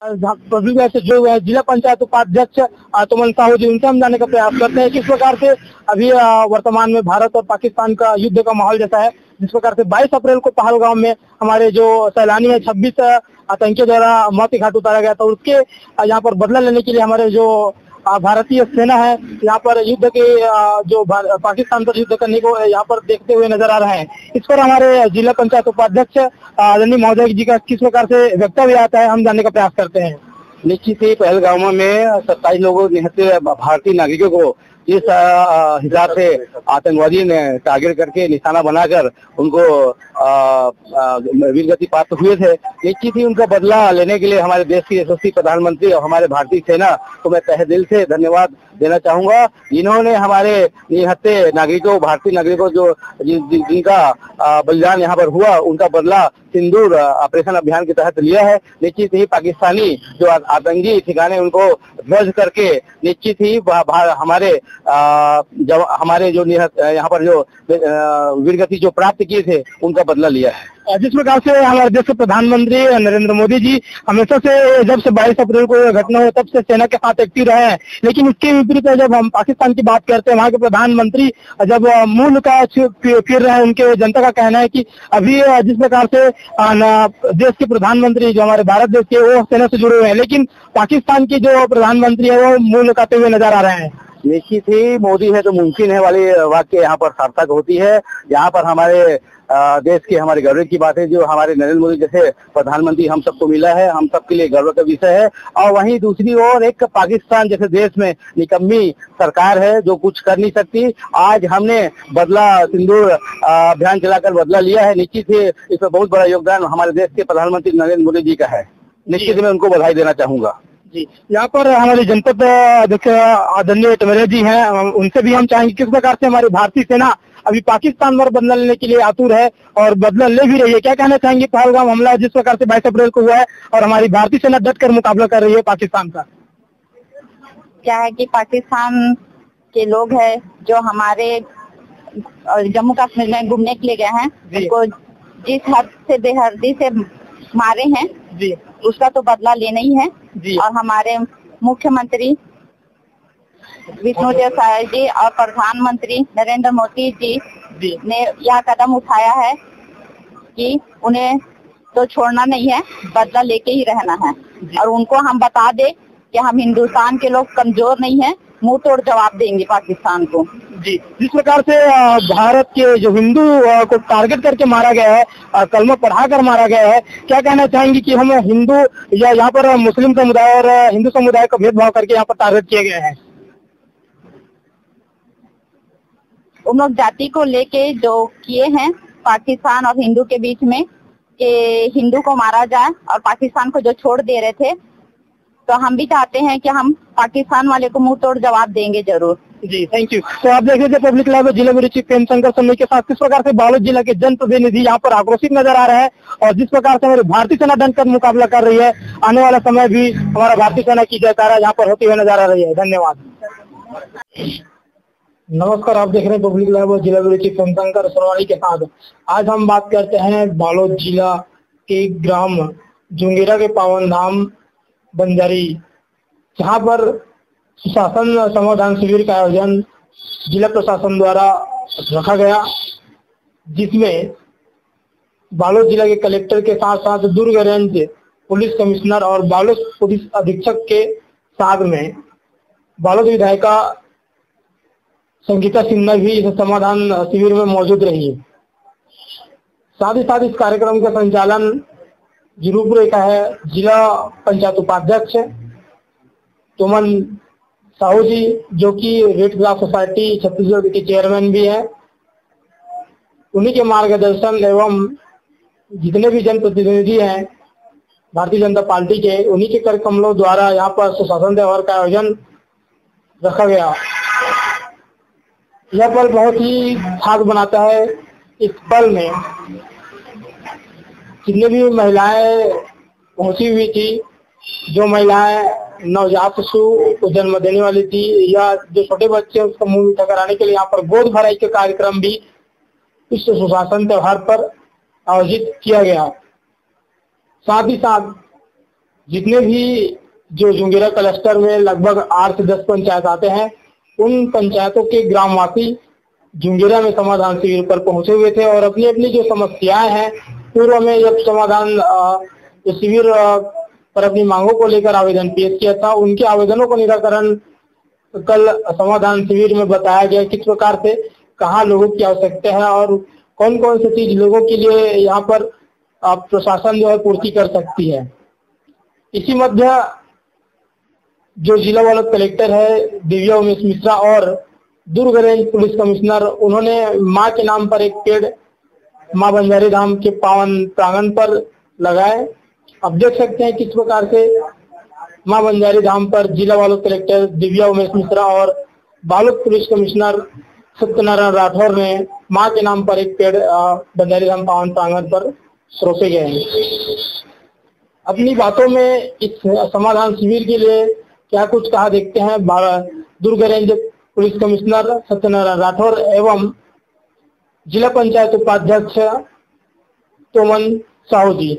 Public से जो है जिला पंचायत उपाध्यक्ष तुमन साहू जी, उनसे हम जानने का प्रयास करते हैं किस प्रकार से अभी वर्तमान में भारत और पाकिस्तान का युद्ध का माहौल जैसा है। जिस प्रकार से 22 अप्रैल को पहलगाम में हमारे जो सैलानी है 26 आतंकियों द्वारा मौत घाट उतारा गया था, उसके यहाँ पर बदला लेने के लिए हमारे जो भारतीय सेना है यहाँ पर युद्ध के जो पाकिस्तान पर युद्ध करने को यहाँ पर देखते हुए नजर आ रहे हैं। इस पर हमारे जिला पंचायत उपाध्यक्ष आदरणीय महोदय जी का किस प्रकार से वक्तव्य आता है, हम जानने का प्रयास करते हैं। निश्चित ही पहलगाम में 27 लोगों निहत्थे भारतीय नागरिकों को जिस हिसाब से आतंकवादी ने टारगेट करके निशाना बनाकर उनको वीरगति प्राप्त हुए थे, निश्चित ही उनका बदला लेने के लिए हमारे देश के यशस्वी प्रधानमंत्री और हमारे भारतीय सेना को मैं तहे दिल से धन्यवाद देना चाहूंगा, जिन्होंने हमारे निहत्थे नागरिकों, भारतीय नागरिकों जो जिनका बलिदान यहाँ पर हुआ, उनका बदला सिंदूर ऑपरेशन अभियान के तहत लिया है। निश्चित ही पाकिस्तानी जो आतंकी ठिकाने उनको ध्वस्त करके निश्चित ही हमारे जब हमारे जो यहाँ पर जो वीरगति जो प्राप्त किए थे उनका बदला लिया है। जिस प्रकार से हमारे देश के प्रधानमंत्री नरेंद्र मोदी जी हमेशा से जब से 22 अप्रैल को घटना हुई तब से सेना के साथ एक्टिव रहे हैं, लेकिन इसके विपरीत जब हम पाकिस्तान की बात करते हैं, वहाँ के प्रधानमंत्री जब मूल का फिर रहे हैं, उनके जनता का कहना है कि अभी जिस प्रकार से देश के प्रधानमंत्री जो हमारे भारत देश के वो सेना से जुड़े हुए हैं, लेकिन पाकिस्तान की जो प्रधानमंत्री है वो मूल लुकाते हुए नजर आ रहे हैं। निश्चित ही मोदी है तो मुमकिन है वाली वाक्य यहाँ पर सार्थक होती है। यहाँ पर हमारे देश के हमारे गर्व की बात है, जो हमारे नरेंद्र मोदी जैसे प्रधानमंत्री हम सबको मिला है, हम सबके लिए गर्व का विषय है। और वहीं दूसरी ओर एक पाकिस्तान जैसे देश में निकम्मी सरकार है जो कुछ कर नहीं सकती। आज हमने बदला सिंदूर अभियान चलाकर बदला लिया है। निश्चित ही इसमें बहुत बड़ा योगदान हमारे देश के प्रधानमंत्री नरेंद्र मोदी जी का है। निश्चित मैं उनको बधाई देना चाहूंगा। जी, यहाँ पर हमारे जनपद अध्यक्ष आदरणीय टमेरे जी हैं, उनसे भी हम चाहेंगे किस प्रकार से हमारी भारतीय सेना अभी पाकिस्तान पर बदला लेने के लिए आतुर है और बदला ले भी रही है। क्या कहना चाहेंगे पहलगाम हमला जिस प्रकार से 22 अप्रैल को हुआ है और हमारी भारतीय सेना डट कर मुकाबला कर रही है पाकिस्तान का? क्या है कि पाकिस्तान के लोग हैं जो हमारे जम्मू कश्मीर में घूमने के लिए गए हैं, उनको जिस हद से बेहर्दी से मारे हैं जी, उसका तो बदला लेना ही है जी। और हमारे मुख्यमंत्री विष्णुदेव साय जी और प्रधानमंत्री नरेंद्र मोदी जी ने यह कदम उठाया है कि उन्हें तो छोड़ना नहीं है, बदला लेके ही रहना है। और उनको हम बता दे कि हम हिंदुस्तान के लोग कमजोर नहीं हैं, मुंह तोड़ जवाब देंगे पाकिस्तान को। जी, जिस प्रकार से भारत के जो हिंदू को टारगेट करके मारा गया है, कलमा पढ़ाकर मारा गया है, क्या कहना चाहेंगे कि हम हिंदू या यहाँ पर मुस्लिम समुदाय और हिंदू समुदाय का भेदभाव करके यहाँ पर टारगेट किए गए हैं? उन लोग जाति को लेके जो किए हैं पाकिस्तान और हिंदू के बीच में कि हिंदू को मारा जाए और पाकिस्तान को जो छोड़ दे रहे थे, तो हम भी चाहते हैं कि हम पाकिस्तान वाले को मुंह तोड़ जवाब देंगे जरूर। जी, थैंक यू। तो आप देख लीजिए पब्लिक लाइव जिला ब्यूरो चीफ प्रेम शंकर सन्नी के साथ किस प्रकार से बालोद जिला के जनप्रतिनिधि यहाँ पर आक्रोशित नजर आ रहे हैं और जिस प्रकार से हमारी भारतीय सेना डट कर मुकाबला कर रही है, आने वाला समय भी हमारा भारतीय सेना की जयकारा यहाँ पर होती हुई नजर आ रही है। धन्यवाद। नमस्कार, आप देख रहे हैं पब्लिक लाइव जिला ब्यूरो चीफ प्रेम शंकर सोनवानी के साथ। आज हम बात करते हैं बालोद जिला के ग्राम जुंगेरा के पावन धाम बंजारी, जहाँ पर सुशासन समाधान शिविर का आयोजन जिला प्रशासन द्वारा रखा गया, जिसमें बालोद जिला के कलेक्टर के साथ साथ दुर्ग रेंज पुलिस कमिश्नर और बालोद पुलिस अधीक्षक के साथ में बालोद विधायिका संगीता सिन्हा भी इस समाधान शिविर में मौजूद रही। साथ ही साथ इस कार्यक्रम का संचालन की रूपरेखा है जिला पंचायत उपाध्यक्ष तुमन साहू जी, जो कि रेड क्रॉस सोसाइटी छत्तीसगढ़ के चेयरमैन भी है। उन्हीं के मार्गदर्शन एवं जितने भी जनप्रतिनिधि हैं भारतीय जनता पार्टी के, उन्हीं के कर कमलों द्वारा यहाँ पर सुशासन त्योहार का आयोजन रखा गया। यह पल बहुत ही खास बनाता है। इस पल में जितनी भी महिलाएं पहुंची हुई थी, जो महिलाएं नवजात शिशु को जन्म देने वाली थी या जो छोटे बच्चे उसका मुंह मीठा कराने के लिए यहाँ पर गोद भराई के कार्यक्रम भी इस सुशासन त्योहार पर आयोजित किया गया। साथ ही साथ जितने भी जो जुंगेरा क्लस्टर में लगभग 8 से 10 पंचायत आते हैं, उन पंचायतों के ग्रामवासी जुंगेरा में समाधान शिविर पर पहुंचे हुए थे और अपनी अपनी जो समस्याएं हैं, पूर्व में जब समाधान शिविर पर अपनी मांगों को लेकर आवेदन पेश किया था, उनके आवेदनों का निराकरण कल समाधान शिविर में बताया गया किस प्रकार से कहाँ लोगों की आवश्यकता है और कौन कौन सी चीज लोगों के लिए यहाँ पर प्रशासन जो है पूर्ति कर सकती है। इसी मध्य जो जिला वाला कलेक्टर है दिव्या उमेश मिश्रा और दुर्ग रेंज पुलिस कमिश्नर, उन्होंने मां के नाम पर एक पेड़ मां बंजारी धाम के पावन प्रांगण पर लगाए। अब देख सकते हैं किस प्रकार से मां बंजारी धाम पर जिला वाला कलेक्टर दिव्या उमेश मिश्रा और बालोद पुलिस कमिश्नर सत्यनारायण राठौर ने मां के नाम पर एक पेड़ बंजारी धाम पावन प्रांगण पर रोपे गए हैं। अपनी बातों में इस समाधान शिविर के लिए क्या कुछ कहा देखते हैं Durg range police commissioner Satyanarayan Rathore एवं जिला पंचायत उपाध्यक्ष तोमन साहू जी।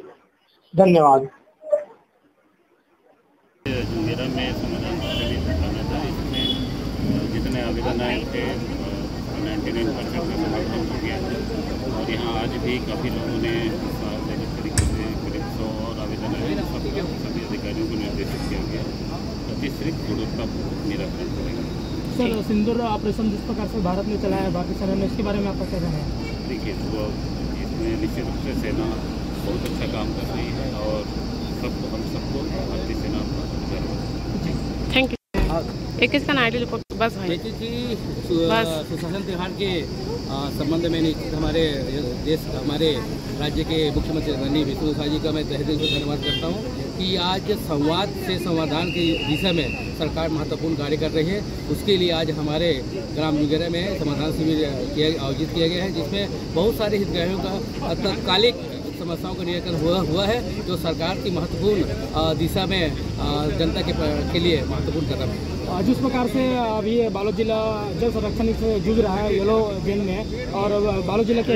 धन्यवाद। जुंगेरा में समाधान शिविर रखा था। इसमें जितने आवेदन आए थे 99% का समाधान हो गया है और यहाँ आज भी काफ़ी लोगों ने जिस तरीके से करीब 100 और आवेदन आए, सभी अधिकारियों को निर्देशित किया गया अतिरिक्त गुणवत्तापूर्ण निराकरण करेंगे। सर, सिंदूर ऑपरेशन जिस प्रकार से भारत ने चलाया भारतीय सेना ने, इसके बारे में आपका क्या कहना है? देखिए, तो इसमें निश्चित रूप से सेना बहुत अच्छा काम कर रही है और हम सबको भारतीय सेना थैंक यू। किसका आइडियल बस भाई सुशासन त्यौहार के संबंध में निश्चित हमारे देश हमारे राज्य के मुख्यमंत्री रणदीप बिश्नोई साहू जी का मैं तहे दिल से धन्यवाद करता हूँ कि आज संवाद से समाधान की दिशा में सरकार महत्वपूर्ण कार्य कर रही है। उसके लिए आज हमारे ग्राम जुंगेरा में समाधान शिविर आयोजित किया गया है, जिसमें बहुत सारे हितग्राहियों का तत्कालिक समस्याओं का निराकरण हुआ है, जो सरकार की महत्वपूर्ण दिशा में जनता के लिए महत्वपूर्ण कदम है। जिस प्रकार से अभी बालोद जिला जल संरक्षण से जूझ रहा है येलो जोन में और बालोद जिला के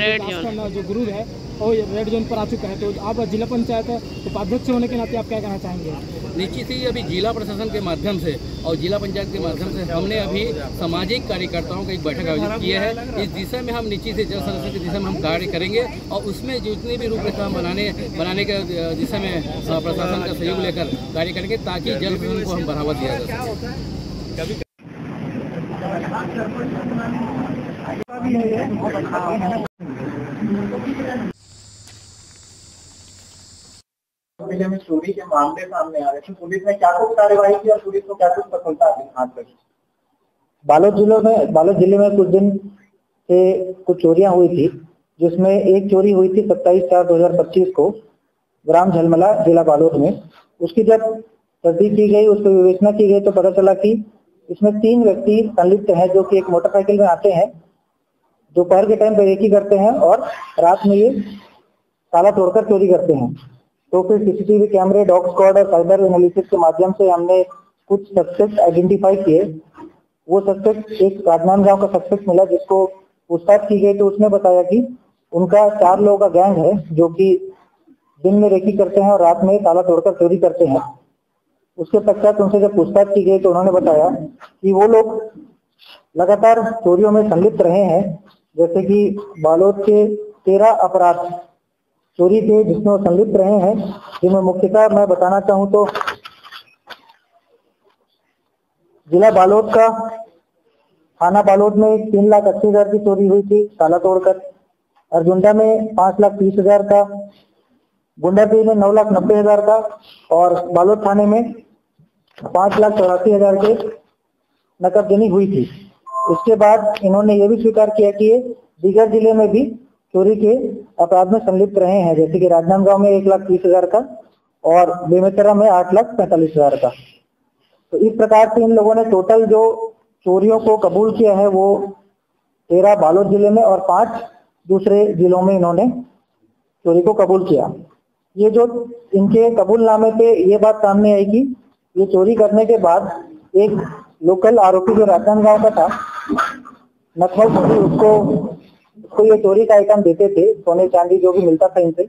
जो ग्रुप है वो रेड जोन पर आ चुका है, तो आप जिला पंचायत उपाध्यक्ष होने के नाते आप क्या कहना चाहेंगे? निश्चित ही अभी जिला प्रशासन के माध्यम से और जिला पंचायत के माध्यम से हमने अभी सामाजिक कार्यकर्ताओं का एक बैठक आयोजित किया है। इस दिशा में हम निश्चित ही जल संरक्षण की दिशा में हम कार्य करेंगे और उसमें जितनी भी रूपरेखा हम बनाने के दिशा में प्रशासन का सहयोग लेकर कार्य करेंगे ताकि जल संरक्षण को हम बढ़ावा दिया जा सके। जिले में चोरी के मामले सामने आ रहे थे, पुलिस ने क्या कुछ कार्रवाई की और पुलिस को क्या कुछ सफलता हाथ लगी? बालोद जिले में कुछ दिन से कुछ चोरियां हुई थी, जिसमें एक चोरी हुई थी 27/4/2025 को ग्राम झलमला जिला बालोद में। उसकी जब तस्दीक की गई, उस पर विवेचना की गई तो पता चला कि इसमें 3 व्यक्ति संलिप्त हैं, जो कि एक मोटरसाइकिल में आते हैं, दोपहर के टाइम पर रेकी करते हैं और रात में ये ताला तोड़कर चोरी करते हैं। तो फिर सीसीटीवी कैमरे, डॉग स्क्वाड और साइबर एनालिसिस के माध्यम से हमने कुछ सस्पेक्ट आइडेंटिफाई किए। वो सस्पेक्ट एक राजनांदगांव का सस्पेक्ट मिला, जिसको पूछताछ की गई तो उसने बताया कि उनका 4 लोगों का गैंग है, जो कि दिन में रेकी करते हैं और रात में ताला तोड़कर चोरी करते हैं। उसके पश्चात उनसे जब पूछताछ की गई तो उन्होंने बताया कि वो लोग लगातार चोरियों में संलिप्त रहे हैं, जैसे कि बालोद के 13 अपराध चोरी के जिसमें वो संलिप्त रहे हैं, जिनमें मुख्यतः मैं बताना चाहूँ तो जिला बालोद का थाना बालोद में 3,80,000 की चोरी हुई थी ताला तोड़कर, अर्जुंडा में 5,30,000 का, गुंडापुर में 9,90,000 का और बालोद थाने में 5,84,000 के नकदजनी हुई थी। उसके बाद इन्होंने ये भी स्वीकार किया कि ये दीगर जिले में भी चोरी के अपराध में संलिप्त रहे हैं, जैसे कि राजनांदगांव में 1,30,000 का और बेमेतरा में 8,45,000 का। तो इस प्रकार से इन लोगों ने टोटल जो चोरियों को कबूल किया है वो 13 बालोद जिले में और 5 दूसरे जिलों में इन्होंने चोरी को कबूल किया। ये जो इनके कबूलनामे पे ये बात सामने आई कि ये चोरी करने के बाद एक लोकल आरोपी जो राजनांदगांव का था, नकल चोरी, उसको ये चोरी का आइटम देते थे, सोने चांदी जो भी मिलता था इनसे,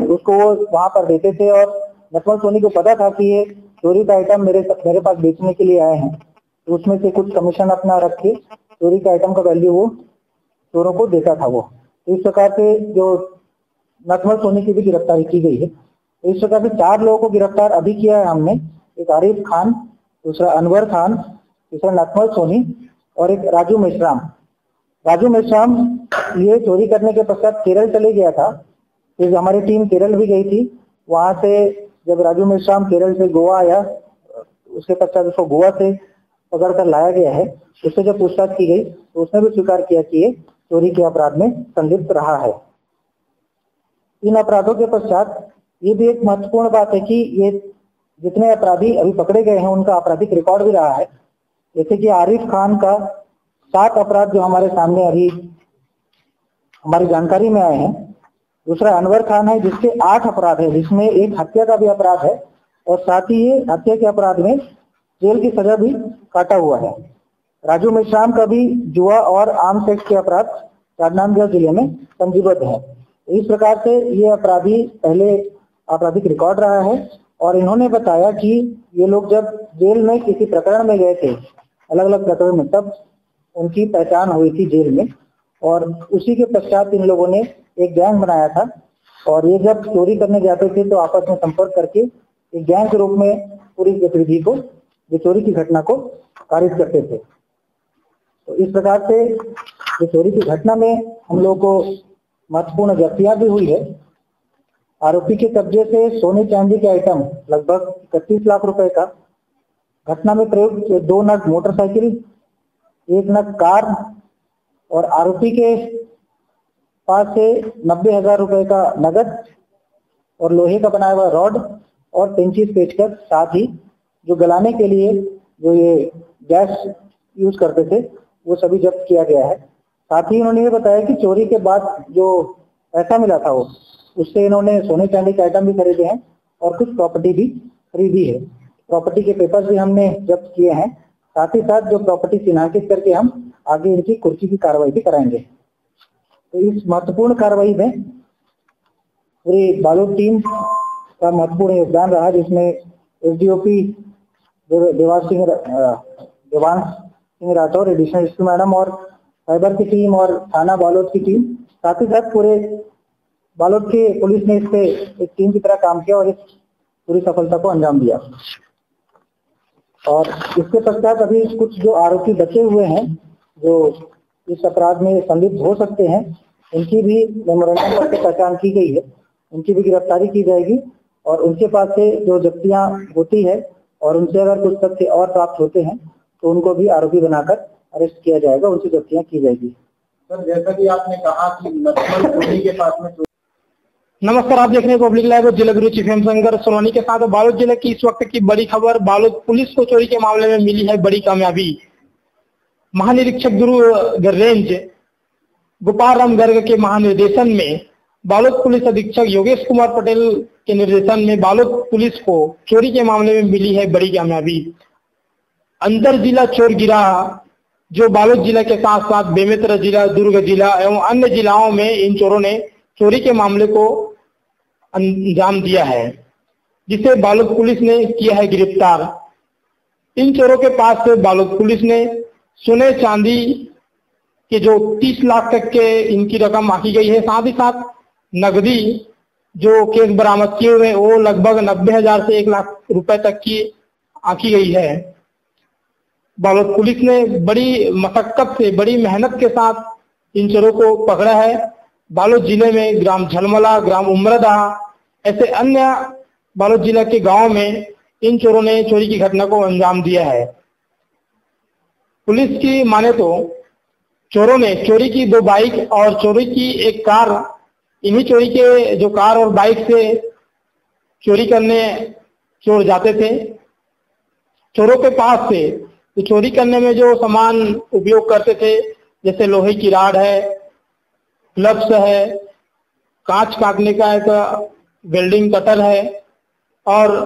उसको वो वहां पर देते थे और नटवर सोनी को पता था कि ये चोरी का आइटम मेरे पास बेचने के लिए आए हैं, तो उसमें से कुछ कमीशन अपना रख के चोरी के आइटम का वैल्यू वो चोरों को देता था वो। तो इस प्रकार से जो नटवर सोनी की भी गिरफ्तारी की गई है। तो इस प्रकार से 4 लोगों को गिरफ्तार अभी किया है हमने, एक आरिफ खान, दूसरा अनवर खान, तीसरा नटवर सोनी और एक राजू मेश्राम। राजू मेश्राम ये चोरी करने के पश्चात केरल चले गया था, तो हमारी टीम केरल भी गई थी। वहां से जब राजू मेश्राम केरल से गोवा आया, उसके पश्चात उसको गोवा से पकड़ कर लाया गया है। उससे जब पूछताछ की गई तो उसने भी स्वीकार किया कि ये चोरी के अपराध में संलिप्त रहा है। इन अपराधों के पश्चात ये भी एक महत्वपूर्ण बात है कि ये जितने अपराधी अभी पकड़े गए हैं उनका आपराधिक रिकॉर्ड भी रहा है। जैसे कि आरिफ खान का 7 अपराध जो हमारे सामने अभी हमारी जानकारी में आए हैं। दूसरा अनवर खान है जिसके 8 अपराध है, जिसमें एक हत्या का भी अपराध है और साथ ही ये हत्या के अपराध में जेल की सजा भी काटा हुआ है। राजू मेश्राम का भी जुआ और आर्म सेक्स के अपराध राजनांदगांव जिले में पंजीबद्ध है। इस प्रकार से ये अपराधी पहले आपराधिक रिकॉर्ड रहा है और इन्होंने बताया कि ये लोग जब जेल में किसी प्रकरण में गए थे, अलग अलग प्रकरण में, तब उनकी पहचान हुई थी जेल में और उसी के पश्चात इन लोगों ने एक गैंग बनाया था और ये जब चोरी करने जाते थे तो आपस में संपर्क करके एक गैंग के रूप में पूरी गतिविधि को, जो चोरी की घटना को कारित करते थे। तो इस प्रकार से जो चोरी की घटना में हम लोगों को महत्वपूर्ण जब्तियां भी हुई है। आरोपी के कब्जे से सोने चांदी के आइटम लगभग 31 लाख रुपए का, घटना में प्रयुक्त 2 नग मोटरसाइकिल, 1 नग कार और आरोपी के पास से 90,000 रुपए का नगद और लोहे का बनाया हुआ रॉड और पेंचिस पेचकस, साथ ही जो गलाने के लिए जो ये गैस यूज करते थे वो सभी जब्त किया गया है। साथ ही इन्होंने ये बताया कि चोरी के बाद जो पैसा मिला था वो, उससे इन्होंने सोने चांदी के आइटम भी खरीदे हैं और कुछ प्रॉपर्टी भी खरीदी है। प्रॉपर्टी के पेपर्स भी हमने जब्त किए हैं। साथ ही साथ जो प्रॉपर्टी चिन्हांकित करके हम आगे इनकी कुर्की की कार्रवाई भी कराएंगे। तो इस महत्वपूर्ण कार्रवाई में पूरी बालोद टीम का महत्वपूर्ण योगदान रहा, जिसमें SDOP Devansh Singh Rathore, additional SP madam और साइबर की टीम और थाना बालोद की टीम, साथ ही साथ पूरे बालोद के पुलिस ने इस पे एक टीम की तरह काम किया और इस पूरी सफलता को अंजाम दिया। और इसके पश्चात अभी कुछ जो आरोपी बचे हुए हैं जो इस अपराध में संलिप्त हो सकते हैं, उनकी भी मेमोरेंडम पर पहचान की गई है, उनकी भी गिरफ्तारी की जाएगी और उनके पास से जो जब्तियां होती है और उनसे अगर कुछ तथ्य और प्राप्त होते हैं तो उनको भी आरोपी बनाकर अरेस्ट किया जाएगा, उनसे जब्तियां की जाएगी। सर, जैसा कि आपने कहा कि नटवर सोनी के पास में। नमस्कार, आप देख रहे हैं पब्लिक लाइव और जिला गुरु चीफ शंकर सोनी के साथ बालोद जिले की इस वक्त की बड़ी खबर। बालोद पुलिस को चोरी के मामले में मिली है बड़ी कामयाबी। महानिरीक्षक गुरु रेंज गोपाल राम गर्ग के महानिर्देशन में बालोद पुलिस अधीक्षक योगेश कुमार पटेल के निर्देशन में बालोद पुलिस को चोरी के मामले में मिली है बड़ी कामयाबी। अंतर जिला चोर गिरा जो बालोद जिला के साथ साथ बेमेतरा जिला, दुर्ग जिला एवं अन्य जिलाओं में इन चोरों ने चोरी के मामले को अंजाम दिया है, जिसे बालोद पुलिस ने किया है गिरफ्तार। इन चोरों के पास से बालोद पुलिस ने सोने चांदी के जो 30 लाख तक के इनकी रकम आकी गई है, साथ ही साथ नगदी जो केस बरामद किए हुए वो लगभग 90,000 से 1 लाख रुपए तक की आकी गई है। बालोद पुलिस ने बड़ी मशक्कत से, बड़ी मेहनत के साथ इन चोरों को पकड़ा है। बालोद जिले में ग्राम झलमला, ग्राम उमरदा ऐसे अन्य बालोद जिला के गांव में इन चोरों ने चोरी की घटना को अंजाम दिया है। पुलिस की माने तो चोरों ने चोरी की 2 बाइक और चोरी की 1 कार, इन्हीं चोरी के जो कार और बाइक से चोरी करने चोर जाते थे। चोरों के पास से तो चोरी करने में जो सामान उपयोग करते थे, जैसे लोहे की राड है, ग्लव्स है, कांच काटने का एक वेल्डिंग कटर है और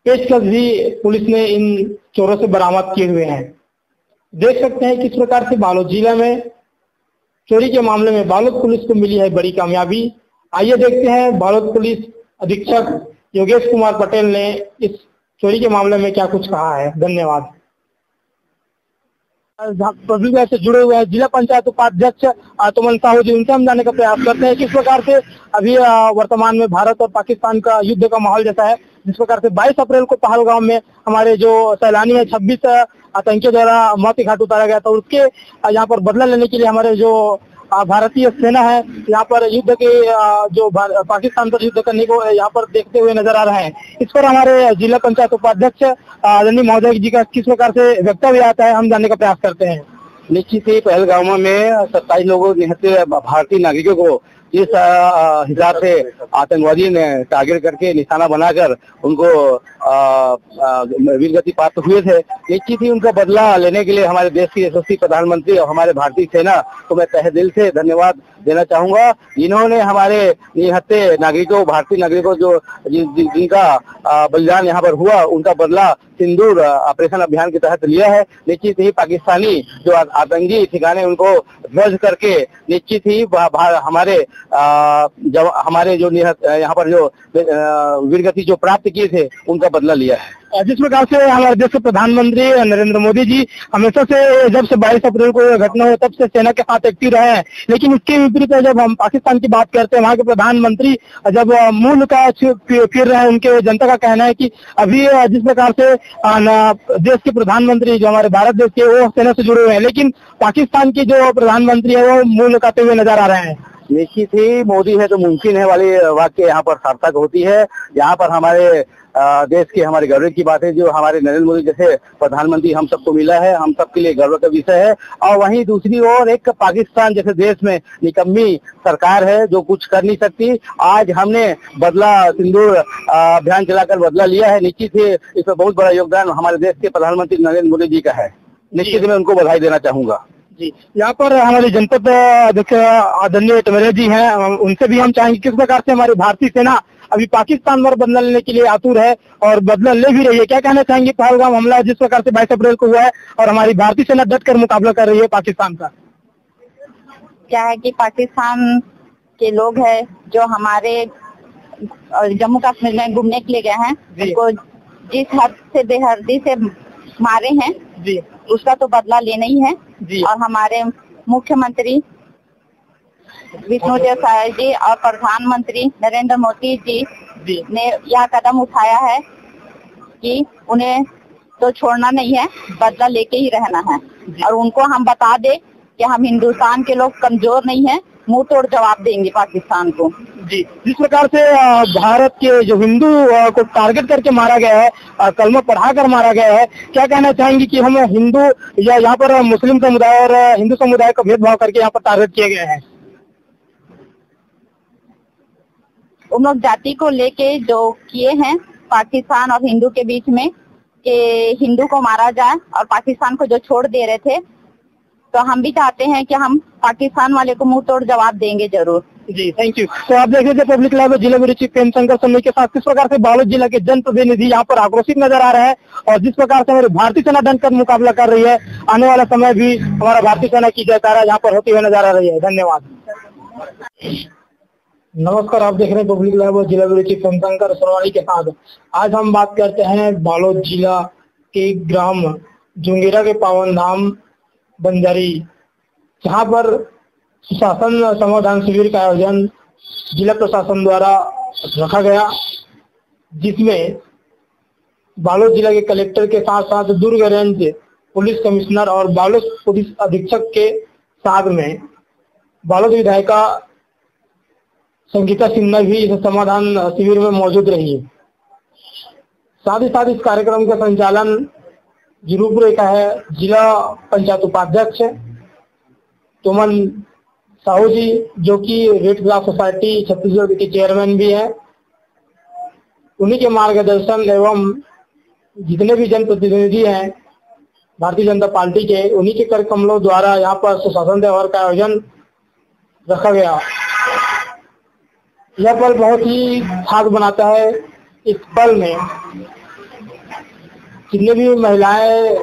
पेचकस भी पुलिस ने इन चोरों से बरामद किए हुए हैं। देख सकते हैं किस प्रकार से बालोद जिला में चोरी के मामले में बालोद पुलिस को मिली है बड़ी कामयाबी। आइए देखते हैं बालोद पुलिस अधीक्षक योगेश कुमार पटेल ने इस चोरी के मामले में क्या कुछ कहा है। धन्यवाद। पब्लिक लाइव से जुड़े हुए हैं जिला पंचायत उपाध्यक्ष तुमन साहू जी, उनसे हम जानने का प्रयास करते हैं किस प्रकार से अभी वर्तमान में भारत और पाकिस्तान का युद्ध का माहौल जैसा है, जिस प्रकार से 22 अप्रैल को पहलगाम में हमारे जो सैलानी है 26 आतंकियों द्वारा मौत के घाट उतारा गया था, उसके यहाँ पर बदला लेने के लिए हमारे जो भारतीय सेना है यहाँ पर युद्ध के जो पाकिस्तान पर युद्ध करने को यहाँ पर देखते हुए नजर आ रहे हैं। इस पर हमारे जिला पंचायत उपाध्यक्ष आदरणीय महोदय जी का किस प्रकार से वक्तव्य आता है, हम जानने का प्रयास करते हैं। निश्चित ही पहलगाम में 27 लोगों निहत्थे भारतीय नागरिकों को जिस हिसाब से आतंकवादी ने टारगेट करके निशाना बनाकर उनको वीरगति प्राप्त हुए थे, निश्चित ही उनका बदला लेने के लिए हमारे देश की यशस्वी प्रधानमंत्री और हमारे भारतीय सेना को मैं तहे दिल से धन्यवाद देना चाहूंगा। जिन्होंने हमारे निहत्थे नागरिकों, भारतीय नागरिकों जो जिनका बलिदान यहाँ पर हुआ, उनका बदला सिंदूर ऑपरेशन अभियान के तहत लिया है। निश्चित ही पाकिस्तानी जो आतंकी ठिकाने उनको ध्वस्त करके निश्चित ही हमारे जो यहाँ पर जो वीरगति जो प्राप्त किए थे उनका बदला लिया है। जिस प्रकार से हमारे देश के प्रधानमंत्री नरेंद्र मोदी जी हमेशा से जब से 22 अप्रैल को घटना हुई तब से सेना के साथ एक्टिव रहे हैं, लेकिन इसके विपरीत जब हम पाकिस्तान की बात करते हैं, वहाँ के प्रधानमंत्री जब मूल का फिर रहे हैं, उनके जनता का कहना है कि अभी जिस प्रकार से देश के प्रधानमंत्री जो हमारे भारत देश के वो सेना से जुड़े हुए हैं, लेकिन पाकिस्तान के जो प्रधानमंत्री है वो मूल कहते हुए नजर आ रहे हैं। निश्चित ही मोदी है तो मुमकिन है वाली वाक्य यहाँ पर सार्थक होती है। यहाँ पर हमारे देश के हमारे गौरव की बात है, जो हमारे नरेंद्र मोदी जैसे प्रधानमंत्री हम सबको मिला है, हम सबके लिए गर्व का विषय है। और वहीं दूसरी ओर एक पाकिस्तान जैसे देश में निकम्मी सरकार है जो कुछ कर नहीं सकती। आज हमने बदला सिंदूर अभियान चलाकर बदला लिया है। निश्चित ही इसमें बहुत बड़ा योगदान हमारे देश के प्रधानमंत्री नरेंद्र मोदी जी का है। निश्चित मैं उनको बधाई देना चाहूंगा। जी, यहाँ पर हमारे जनपद अध्यक्ष आदरणीय टमेरे जी हैं, उनसे भी हम चाहेंगे किस प्रकार से हमारी भारतीय सेना अभी पाकिस्तान पर बदला लेने के लिए आतुर है और बदला ले भी रही है। क्या कहना चाहेंगे पहलगाम हमला जिस प्रकार से 22 अप्रैल को हुआ है और हमारी भारतीय सेना डट कर मुकाबला कर रही है पाकिस्तान का? क्या है कि पाकिस्तान के लोग हैं जो हमारे जम्मू कश्मीर में घूमने के लिए गए हैं, उनको जिस हद से बेहर्दी से मारे हैं जी, उसका तो बदला लेना ही है जी। और हमारे मुख्यमंत्री विष्णुदेव साय जी और प्रधानमंत्री नरेंद्र मोदी जी ने यह कदम उठाया है कि उन्हें तो छोड़ना नहीं है, बदला लेके ही रहना है। और उनको हम बता दे कि हम हिंदुस्तान के लोग कमजोर नहीं है, मुंह तोड़ जवाब देंगे पाकिस्तान को जी। जिस प्रकार से भारत के जो हिंदू को टारगेट करके मारा गया है, कलमा पढ़ाकर मारा गया है, क्या कहना चाहेंगे कि हम हिंदू या यहाँ पर मुस्लिम समुदाय और हिंदू समुदाय का भेदभाव करके यहाँ पर टारगेट किए गए हैं? उन लोग जाति को लेके जो किए हैं पाकिस्तान और हिंदू के बीच में कि हिंदू को मारा जाए और पाकिस्तान को जो छोड़ दे रहे थे, तो हम भी चाहते हैं कि हम पाकिस्तान वाले को मुंह तोड़ जवाब देंगे जरूर जी। Thank you. तो आप देख लीजिए पब्लिक लाइव जिला ब्यूरो चीफ प्रेम शंकर सन्नी के साथ किस प्रकार से बालोद जिला के जनप्रतिनिधि यहाँ पर आक्रोशित नजर आ रहे हैं और जिस प्रकार से हमारी भारतीय सेना डट कर मुकाबला कर रही है, आने वाला समय भी हमारा भारतीय सेना की जयकारा यहाँ पर होती हुई नजर आ रही है। धन्यवाद। नमस्कार, आप देख रहे हैं पब्लिक लाइव जिला ब्यूरो चीफ प्रेम शंकर सोनवानी के साथ। आज हम बात करते हैं बालोद जिला के ग्राम जुंगेरा के पावन धाम बंजारी, जहाँ पर सुशासन समाधान शिविर का आयोजन जिला प्रशासन द्वारा रखा गया, जिसमें बालोद जिला के कलेक्टर के साथ साथ दुर्ग रेंज पुलिस कमिश्नर और बालोद पुलिस अधीक्षक के साथ में बालोद विधायिका संगीता सिन्हा भी इस समाधान शिविर में मौजूद रही है। साथ ही साथ इस कार्यक्रम का संचालन रूपरेखा है जिला पंचायत उपाध्यक्ष तुमन साहू जी, जो कि रेड क्रॉस सोसाइटी छत्तीसगढ़ के चेयरमैन भी हैं। उन्हीं के मार्गदर्शन एवं जितने भी जनप्रतिनिधि हैं भारतीय जनता पार्टी के, उन्हीं के कर कमलों द्वारा यहाँ पर सुशासन त्योहार का आयोजन रखा गया। यह पल बहुत ही खास बनाता है। इस पल में जितने भी महिलाएं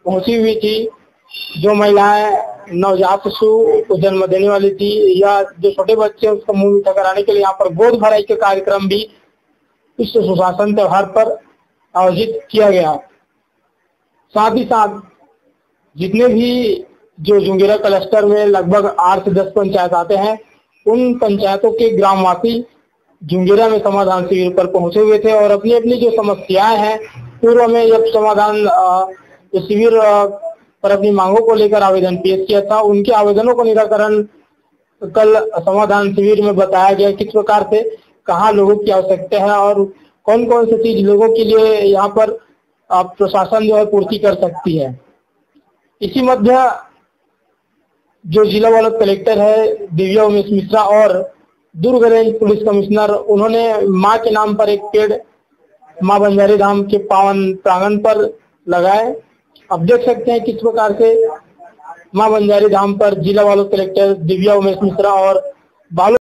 पहुंची हुई थी, जो महिलाएं नवजात शिशु को जन्म देने वाली थी या जो छोटे बच्चे उसका मुंह मीठा कराने के लिए यहाँ पर गोद भराई के कार्यक्रम भी विश्व सुशासन त्योहार पर आयोजित किया गया। साथ ही साथ जितने भी जो जुंगेरा क्लस्टर में लगभग 8 से 10 पंचायत आते हैं, उन पंचायतों के ग्रामवासी जुंगेरा में समाधान शिविर पर पहुंचे हुए थे और अपनी अपनी जो समस्याएं हैं, पूर्व में जब समाधान शिविर पर अपनी मांगों को लेकर आवेदन पेश किया था, उनके आवेदनों को निराकरण कल समाधान शिविर में बताया गया किस प्रकार से कहाँ लोगों की आवश्यकता है और कौन कौन सी चीज लोगों के लिए यहाँ पर प्रशासन जो है पूर्ति कर सकती है। इसी मध्य जो जिला वाला कलेक्टर है दिव्या उमेश मिश्रा और दुर्ग रेंज पुलिस कमिश्नर, उन्होंने मां के नाम पर एक पेड़ मां बंजारी धाम के पावन प्रांगण पर लगाए। अब देख सकते हैं किस प्रकार से मां बंजारी धाम पर जिला वाला कलेक्टर दिव्या उमेश मिश्रा और बालो